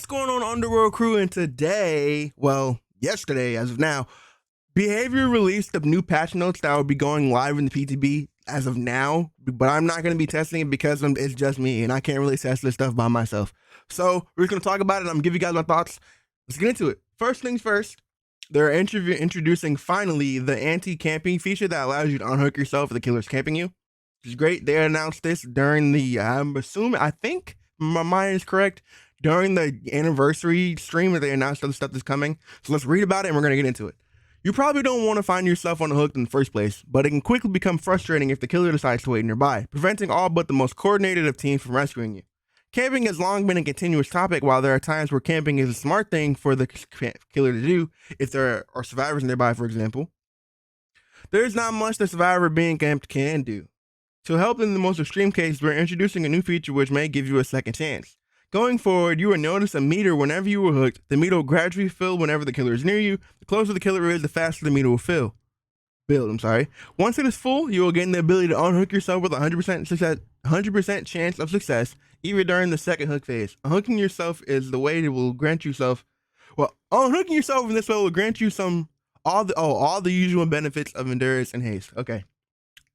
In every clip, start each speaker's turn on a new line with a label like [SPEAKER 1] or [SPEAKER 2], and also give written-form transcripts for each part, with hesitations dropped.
[SPEAKER 1] What's going on, Underworld crew? And today, well, yesterday as of now, Behavior released the new patch notes that will be going live in the PTB as of now, but I'm not going to be testing it because it's just me and I can't really test this stuff by myself. So we're just going to talk about it. I'm going to give you guys my thoughts. Let's get into it. First things first, they're introducing finally the anti-camping feature that allows you to unhook yourself if the killer's camping you, which is great. They announced this during the, I think my mind is correct, during the anniversary stream that they announced other stuff that's coming. So let's read about it and we're going to get into it. You probably don't want to find yourself on the hook in the first place, but it can quickly become frustrating if the killer decides to wait nearby, preventing all but the most coordinated of teams from rescuing you. Camping has long been a continuous topic. While there are times where camping is a smart thing for the killer to do, if there are survivors nearby, for example, there's not much the survivor being camped can do. To help in the most extreme case, we're introducing a new feature which may give you a second chance. Going forward, you will notice a meter whenever you were hooked. The meter will gradually fill whenever the killer is near you. The closer the killer is, the faster the meter will build. Once it is full, you will gain the ability to unhook yourself with a 100% chance of success, even during the second hook phase. Unhooking yourself is the way that will grant yourself. Well, unhooking yourself in this way will grant you all the usual benefits of endurance and haste. Okay,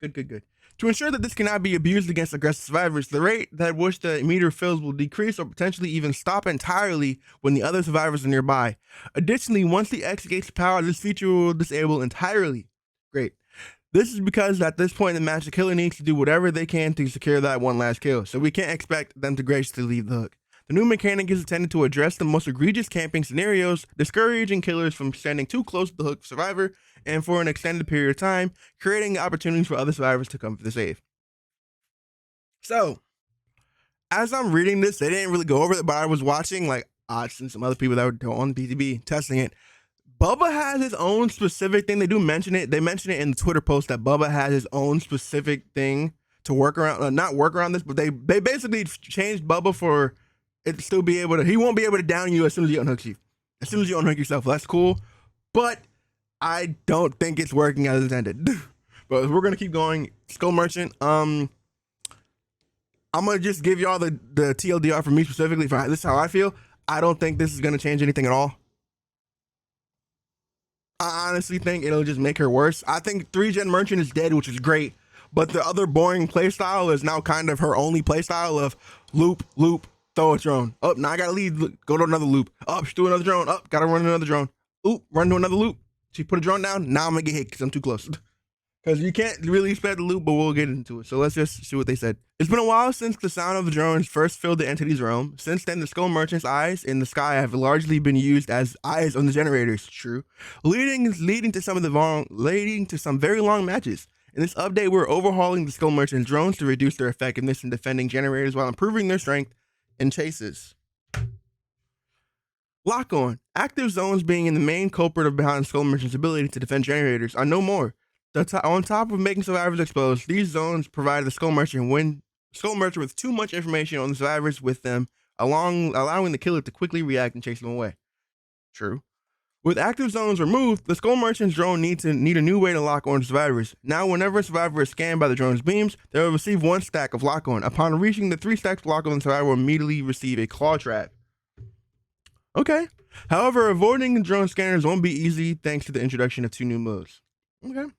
[SPEAKER 1] good. To ensure that this cannot be abused against aggressive survivors, the rate at which the meter fills will decrease or potentially even stop entirely when the other survivors are nearby. Additionally, once the X gates power, this feature will disable entirely. Great. This is because at this point in the match, the killer needs to do whatever they can to secure that one last kill, so we can't expect them to graciously leave the hook. The new mechanic is intended to address the most egregious camping scenarios, discouraging killers from standing too close to the hook survivor and for an extended period of time, creating opportunities for other survivors to come for the save. So, as I'm reading this, they didn't really go over it, but I was watching Ots and some other people that were on PTB testing it. Bubba has his own specific thing. They do mention it. They mention it in the Twitter post that Bubba has his own specific thing to work around, not work around this, but they basically changed Bubba for it to still be able to, he won't be able to down you as soon as you unhook you. As soon as you unhook yourself, that's cool. But I don't think it's working as intended. But we're gonna keep going. Skull Merchant. I'm gonna just give y'all the TLDR for me specifically. For this is how I feel. I don't think this is gonna change anything at all. I honestly think it'll just make her worse. I think 3-gen Merchant is dead, which is great. But the other boring playstyle is now kind of her only playstyle of loop, throw a drone. Up, now I gotta leave, go to another loop. Up, do another drone. Up, gotta run another drone. Oop, run to another loop. She put a drone down. Now I'm gonna get hit because I'm too close. Because you can't really expect the loop, but we'll get into it. So let's just see what they said. It's been a while since the sound of the drones first filled the entity's realm. Since then, the Skull Merchant's eyes in the sky have largely been used as eyes on the generators. True, leading to some very long matches. In this update, we're overhauling the Skull Merchant's drones to reduce their effectiveness in defending generators while improving their strength in chases. Lock on. Active zones being in the main culprit behind Skull Merchant's ability to defend generators are no more. On top of making survivors exposed, these zones provide the Skull Merchant with too much information on the survivors with them, allowing the killer to quickly react and chase them away. True. With active zones removed, the Skull Merchant's drone need a new way to lock on survivors. Now, whenever a survivor is scanned by the drone's beams, they will receive 1 stack of lock on. Upon reaching the 3 stacks of lock on, the survivor will immediately receive a claw trap. Okay. However, avoiding drone scanners won't be easy thanks to the introduction of 2 new modes. Okay.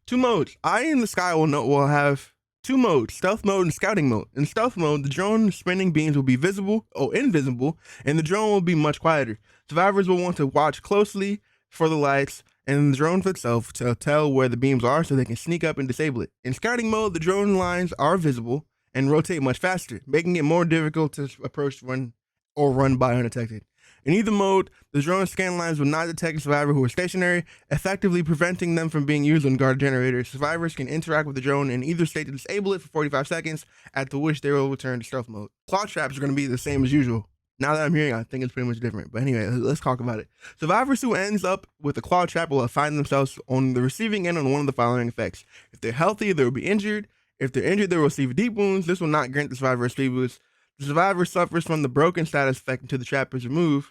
[SPEAKER 1] 2 modes. Eye in the sky will have 2 modes, stealth mode and scouting mode. In stealth mode, the drone spinning beams will be invisible, and the drone will be much quieter. Survivors will want to watch closely for the lights and the drone itself to tell where the beams are so they can sneak up and disable it. In scouting mode, the drone lines are visible and rotate much faster, making it more difficult to approach, run by undetected. In either mode, the drone scan lines will not detect a survivor who is stationary, effectively preventing them from being used on guard generators. Survivors can interact with the drone in either state to disable it for 45 seconds, after which they will return to stealth mode. Claw traps are going to be the same as usual. Now that I'm hearing, I think it's pretty much different. But anyway, let's talk about it. Survivors who ends up with a claw trap will find themselves on the receiving end on one of the following effects. If they're healthy, they will be injured. If they're injured, they will receive deep wounds. This will not grant the survivor a speed boost. The survivor suffers from the broken status effect until the trap is removed.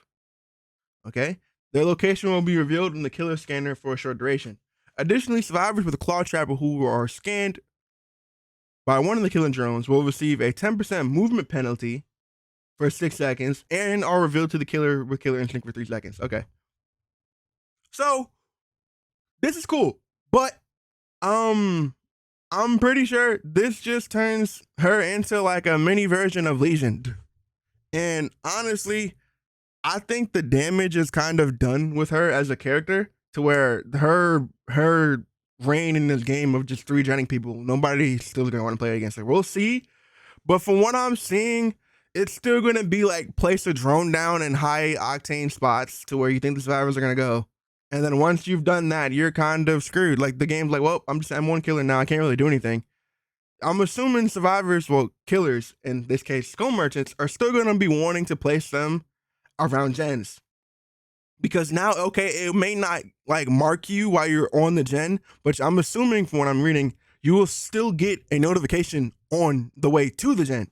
[SPEAKER 1] Okay? Their location will be revealed in the killer scanner for a short duration. Additionally, survivors with a claw trap who are scanned by one of the killing drones will receive a 10% movement penalty for 6 seconds and are revealed to the killer with killer instinct for 3 seconds. Okay. So this is cool, but I'm pretty sure this just turns her into like a mini version of Legion. And honestly, I think the damage is kind of done with her as a character to where her reign in this game of just 3-genning people, nobody's still gonna want to play against her. We'll see. But from what I'm seeing, it's still gonna be like place a drone down in high octane spots to where you think the survivors are gonna go. And then once you've done that, you're kind of screwed. Like the game's like, well, I'm one killer now. I can't really do anything. I'm assuming survivors, well, killers in this case, skull merchants, are still gonna be wanting to place them around gens. Because now, okay, it may not like mark you while you're on the gen, but I'm assuming from what I'm reading, you will still get a notification on the way to the gen.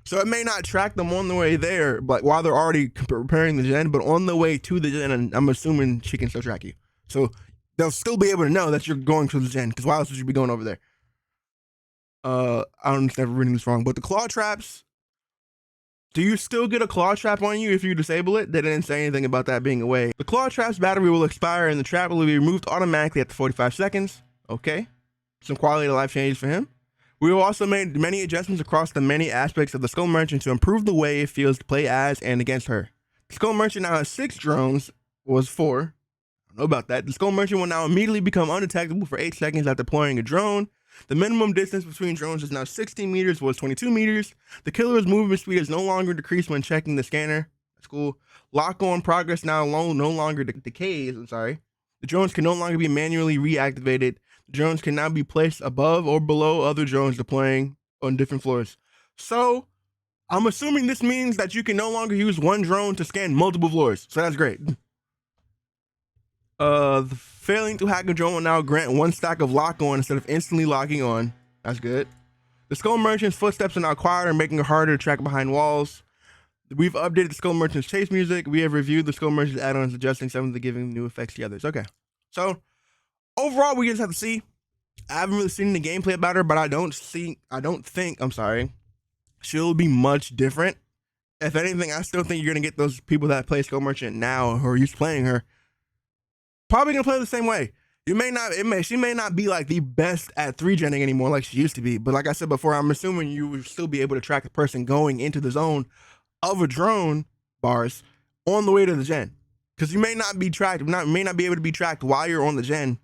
[SPEAKER 1] So it may not track them on the way there, but while they're already preparing the gen, but on the way to the gen, and I'm assuming she can still track you. So they'll still be able to know that you're going to the gen, because why else would you be going over there? I don't understand if I'm reading this wrong, but the claw traps, do you still get a claw trap on you if you disable it? They didn't say anything about that being away. The claw trap's battery will expire and the trap will be removed automatically after 45 seconds. Okay. Some quality of life changes for him. We have also made many adjustments across the many aspects of the Skull Merchant to improve the way it feels to play as and against her. The Skull Merchant now has 6 drones, was 4. I don't know about that. The Skull Merchant will now immediately become undetectable for 8 seconds after deploying a drone. The minimum distance between drones is now 16 meters, was 22 meters. The killer's movement speed is no longer decreased when checking the scanner. That's cool. Lock-on progress now no longer decays. The drones can no longer be manually reactivated. The drones can now be placed above or below other drones deploying on different floors. So I'm assuming this means that you can no longer use one drone to scan multiple floors. So that's great. Failing to hack a drone will now grant 1 stack of lock on instead of instantly locking on. That's good. The Skull Merchant's footsteps are now quieter, making it harder to track behind walls. We've updated the Skull Merchant's chase music. We have reviewed the Skull Merchant's add-ons, adjusting some of the giving new effects to the others. Okay. So overall, we just have to see. I haven't really seen the gameplay about her, but I don't think, she'll be much different. If anything, I still think you're gonna get those people that play Skull Merchant now who are used to playing her probably gonna play the same way. She may not be like the best at 3-genning anymore like she used to be, but like I said before, I'm assuming you will still be able to track the person going into the zone of a drone bars on the way to the gen. Because you may not be able to be tracked while you're on the gen,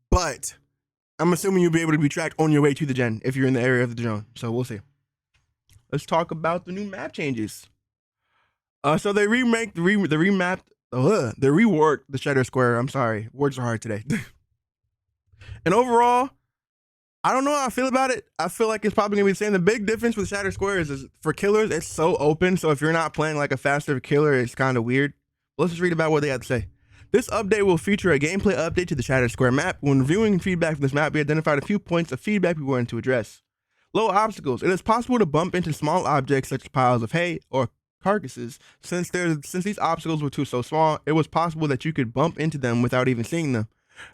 [SPEAKER 1] but I'm assuming you'll be able to be tracked on your way to the gen if you're in the area of the drone. So we'll see. Let's talk about the new map changes. So they reworked the Shadow Square. I'm sorry, words are hard today. And overall, I don't know how I feel about it. I feel like it's probably gonna be the same. The big difference with Shadow Square is for killers, it's so open. So if you're not playing like a faster killer, it's kind of weird. Let's just read about what they had to say. This update will feature a gameplay update to the Shadow Square map. When reviewing feedback from this map, we identified a few points of feedback we wanted to address. Low obstacles. It is possible to bump into small objects such as piles of hay or carcasses. Since these obstacles were so small, it was possible that you could bump into them without even seeing them,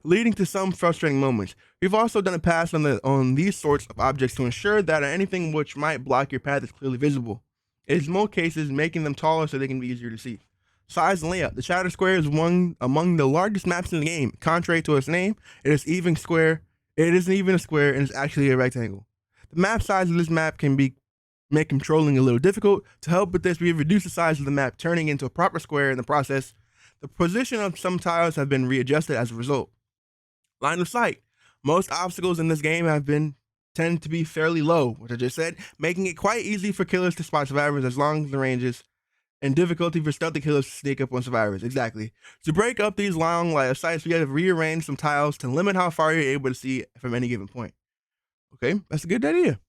[SPEAKER 1] leading to some frustrating moments. We've also done a pass on these sorts of objects to ensure that anything which might block your path is clearly visible. It is in most cases making them taller so they can be easier to see. Size and layout. The Shadow Square is one among the largest maps in the game. Contrary to its name, it isn't even a square, and it's actually a rectangle. The map size of this map can make controlling a little difficult. To help with this, we have reduced the size of the map, turning into a proper square in the process. The position of some tiles have been readjusted as a result. Line of sight. Most obstacles in this game tend to be fairly low, which I just said, making it quite easy for killers to spot survivors as long as the ranges, and difficulty for stealthy killers to sneak up on survivors. Exactly. To break up these long line of sights, we have rearranged some tiles to limit how far you're able to see from any given point. Okay, that's a good idea.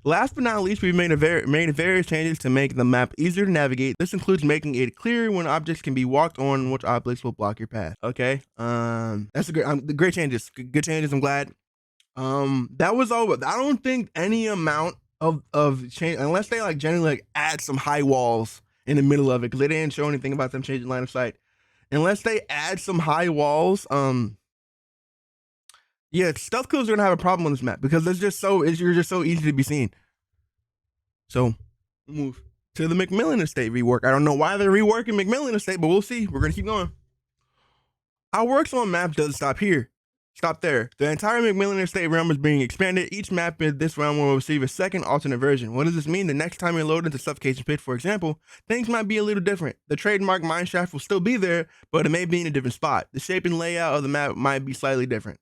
[SPEAKER 1] Last but not least, we've made various changes to make the map easier to navigate. This includes making it clear when objects can be walked on and which objects will block your path. Okay, that's great changes. Good changes. I'm glad. That was all. I don't think any amount of change, unless they like generally like add some high walls in the middle of it, because they didn't show anything about them changing line of sight. Unless they add some high walls, yeah, stealth killers are gonna have a problem on this map because you're just so easy to be seen. So move. to the McMillan Estate rework. I don't know why they're reworking McMillan Estate, but we'll see. We're going to keep going. Our works on maps doesn't stop here. Stop there. The entire McMillan Estate realm is being expanded. Each map in this realm will receive a second alternate version. What does this mean? The next time you load into Suffocation Pit, for example, things might be a little different. The trademark mineshaft will still be there, but it may be in a different spot. The shape and layout of the map might be slightly different.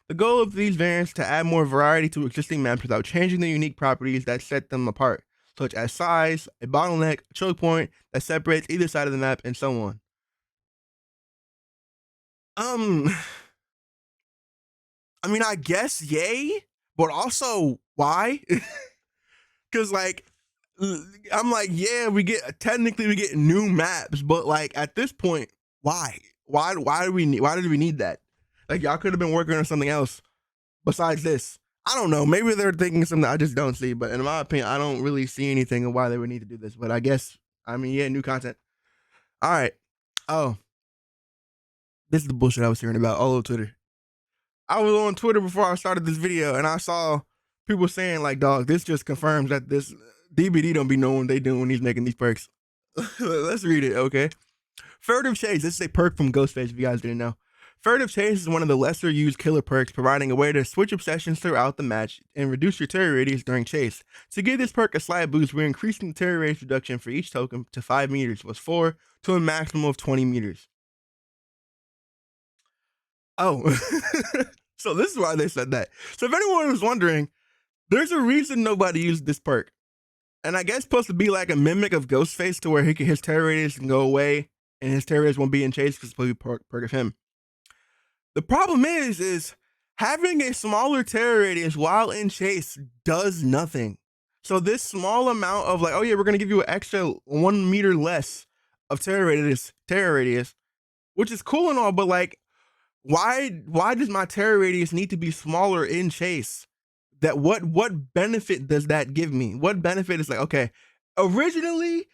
[SPEAKER 1] The goal of these variants is to add more variety to existing maps without changing the unique properties that set them apart, such as size, a bottleneck, a choke point that separates either side of the map, and so on. I mean, I guess yay, but also why? Because like, I'm like, yeah, we get new maps, but like at this point, why? Why do we need that? Like y'all could have been working on something else besides this. I don't know. Maybe they're thinking something I just don't see, but in my opinion, I don't really see anything of why they would need to do this. But I guess, I mean, yeah, new content. All right. Oh, this is the bullshit I was hearing about all over Twitter. I was on Twitter before I started this video, and I saw people saying like, "Dog, this just confirms that this DBD don't be knowing what they doing when he's making these perks." Let's read it, okay? Furtive Chase. This is a perk from Ghostface. If you guys didn't know, Furtive Chase is one of the lesser used killer perks, providing a way to switch obsessions throughout the match and reduce your terror radius during chase. To give this perk a slight boost, we're increasing the terror radius reduction for each token to 5 meters, was 4 to a maximum of 20 meters. Oh, so this is why they said that. So if anyone was wondering, there's a reason nobody used this perk. And I guess it's supposed to be like a mimic of Ghostface to where his terror radius can go away and his terror radius won't be in chase because it's supposed to be perk of him. The problem is having a smaller terror radius while in chase does nothing. So this small amount of like, oh yeah, we're going to give you an extra 1 meter less of terror radius, which is cool and all, but like, why does my terror radius need to be smaller in chase? That what benefit does that give me? What benefit is like, okay, originally,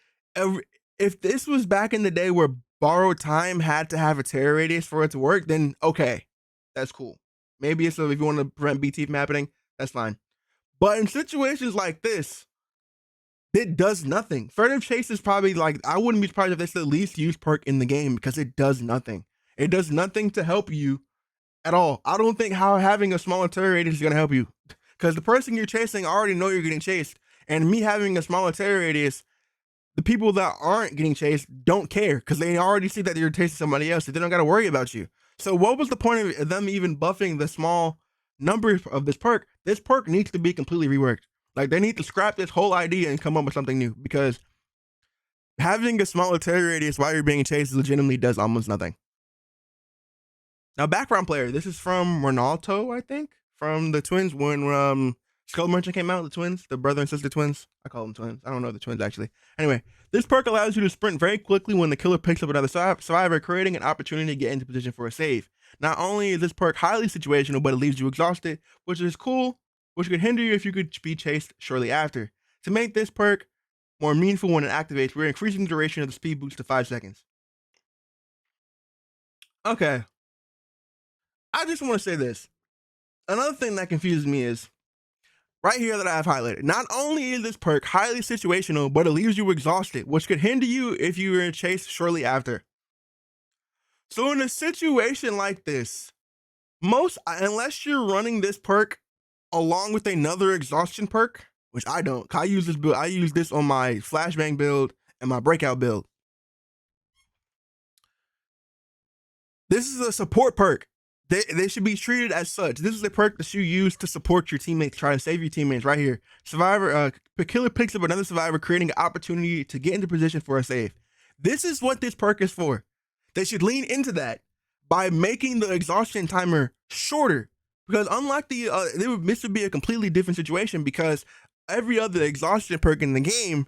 [SPEAKER 1] if this was back in the day where borrowed time had to have a terror radius for it to work, then okay, that's cool. Maybe it's if you want to prevent BT from happening, that's fine. But in situations like this, it does nothing. Furtive Chase is probably like, I wouldn't be surprised if it's the least used perk in the game because it does nothing. It does nothing to help you at all. I don't think how having a smaller terror radius is going to help you because the person you're chasing already know you're getting chased. And me having a smaller terror radius, the people that aren't getting chased don't care because they already see that you're chasing somebody else. So they don't got to worry about you. So what was the point of them even buffing the small number of this perk? This perk needs to be completely reworked. Like they need to scrap this whole idea and come up with something new because having a smaller terror radius while you're being chased legitimately does almost nothing. Now, background player. This is from Ronaldo, I think, from the Twins when Skull Merchant came out. The Twins, the brother and sister twins. I call them twins. I don't know the twins actually. Anyway, this perk allows you to sprint very quickly when the killer picks up another survivor, creating an opportunity to get into position for a save. Not only is this perk highly situational, but it leaves you exhausted, which is cool, which could hinder you if you could be chased shortly after. To make this perk more meaningful when it activates, we're increasing the duration of the speed boost to 5 seconds. Okay. I just want to say this. Another thing that confuses me is right here that I have highlighted. Not only is this perk highly situational, but it leaves you exhausted, which could hinder you if you were chased shortly after. So in a situation like this, unless you're running this perk along with another exhaustion perk, which I don't. I use this build. I use this on my flashbang build and my breakout build. This is a support perk. They should be treated as such. This is a perk that you use to support your teammates, try to save your teammates right here. Survivor, killer picks up another survivor, creating an opportunity to get into position for a save. This is what this perk is for. They should lean into that by making the exhaustion timer shorter. Because unlike this would be a completely different situation because every other exhaustion perk in the game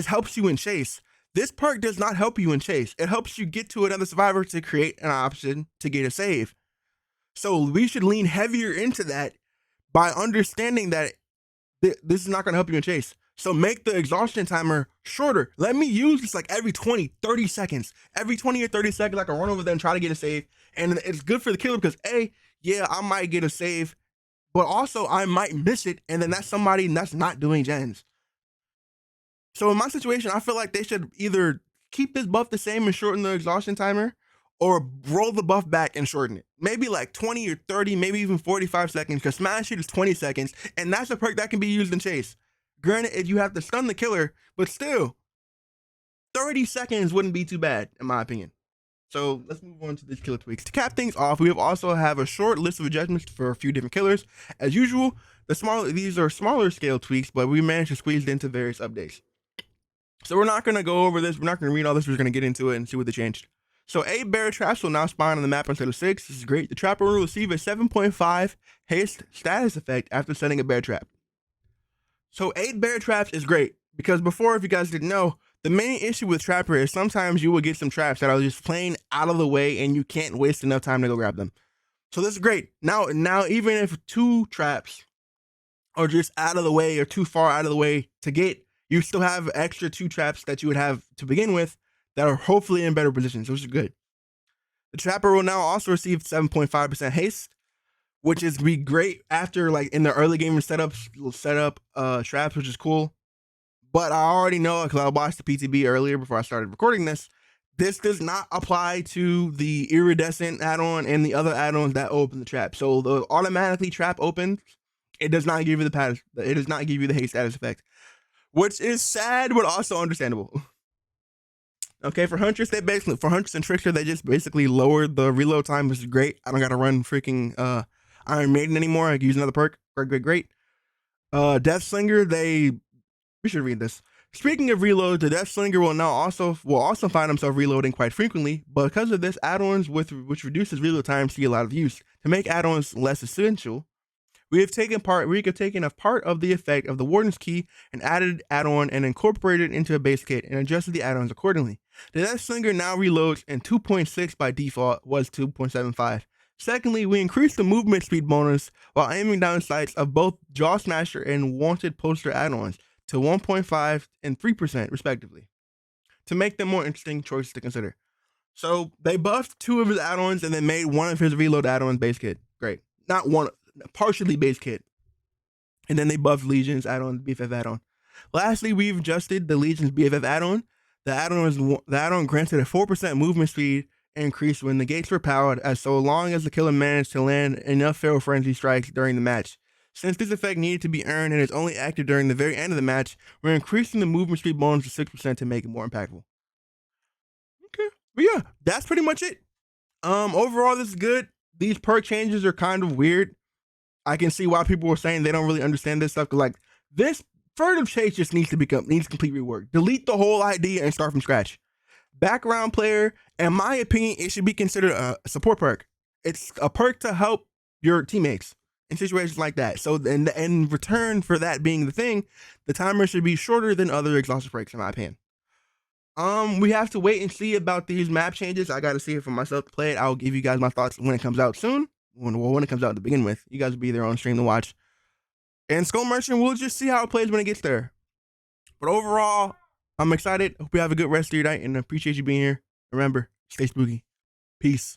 [SPEAKER 1] helps you in chase. This perk does not help you in chase. It helps you get to another survivor to create an option to get a save. So we should lean heavier into that by understanding that this is not going to help you in chase. So make the exhaustion timer shorter. Let me use this like every 20, 30 seconds. Every 20 or 30 seconds, I can run over there and try to get a save. And it's good for the killer because yeah, I might get a save, but also I might miss it. And then that's somebody that's not doing gens. So in my situation, I feel like they should either keep this buff the same and shorten the exhaustion timer, or roll the buff back and shorten it. Maybe like 20 or 30, maybe even 45 seconds, because Smash Hit is 20 seconds, and that's a perk that can be used in Chase. Granted, if you have to stun the killer, but still, 30 seconds wouldn't be too bad, in my opinion. So let's move on to these killer tweaks. To cap things off, we also have a short list of adjustments for a few different killers. As usual, these are smaller scale tweaks, but we managed to squeeze it into various updates. So we're not going to go over this. We're not going to read all this. We're going to get into it and see what they changed. So 8 bear traps will now spawn on the map instead of 6. This is great. The trapper will receive a 7.5 haste status effect after setting a bear trap. So 8 bear traps is great, because before, if you guys didn't know, the main issue with trapper is sometimes you will get some traps that are just plain out of the way and you can't waste enough time to go grab them. So this is great. Now even if 2 traps are just out of the way or too far out of the way to get, you still have extra 2 traps that you would have to begin with that are hopefully in better positions, which is good. The trapper will now also receive 7.5% haste, which is be great after, like, in the early game set up traps, which is cool. But I already know, because I watched the PTB earlier before I started recording this, this does not apply to the iridescent add-on and the other add-ons that open the trap. So the automatically trap opens, it does not give you the haste status effect, which is sad but also understandable. Okay, for Huntress and Trickster, they just basically lowered the reload time, which is great. I don't gotta run freaking Iron Maiden anymore. I can use another perk. Great. Deathslinger, we should read this. Speaking of reload, the Deathslinger will also find himself reloading quite frequently, but because of this, add-ons which reduces reload time see a lot of use. To make add-ons less essential, we have taken a part of the effect of the Warden's Key and added add-on and incorporated it into a base kit and adjusted the add-ons accordingly. The Deathslinger now reloads in 2.6 by default, was 2.75. Secondly, we increased the movement speed bonus while aiming down sights of both Jaw Smasher and Wanted Poster add-ons to 1.5 and 3% respectively, to make them more interesting choices to consider. So they buffed 2 of his add-ons and then made one of his reload add-ons base kit. Great. Not one, partially base kit. And then they buffed Legion's add-on, BFF add-on. Lastly, we've adjusted the Legion's BFF add-on. The add-on granted a 4% movement speed increase when the gates were powered, as so long as the killer managed to land enough Feral Frenzy strikes during the match. Since this effect needed to be earned and is only active during the very end of the match, we're increasing the movement speed bonus to 6% to make it more impactful. Okay, but yeah, that's pretty much it. Overall, this is good. These perk changes are kind of weird. I can see why people were saying they don't really understand this stuff, because like this furtive chase just needs complete rework. Delete the whole idea and start from scratch. Background player, in my opinion, it should be considered a support perk. It's a perk to help your teammates in situations like that. So in return for that being the thing, the timer should be shorter than other exhaustive breaks, in my opinion. We have to wait and see about these map changes. I got to see it for myself to play it. I'll give you guys my thoughts when it comes out soon. When it comes out to begin with, you guys will be there on stream to watch. And Skull Merchant, we'll just see how it plays when it gets there. But overall, I'm excited. Hope you have a good rest of your night and appreciate you being here. Remember, stay spooky. Peace.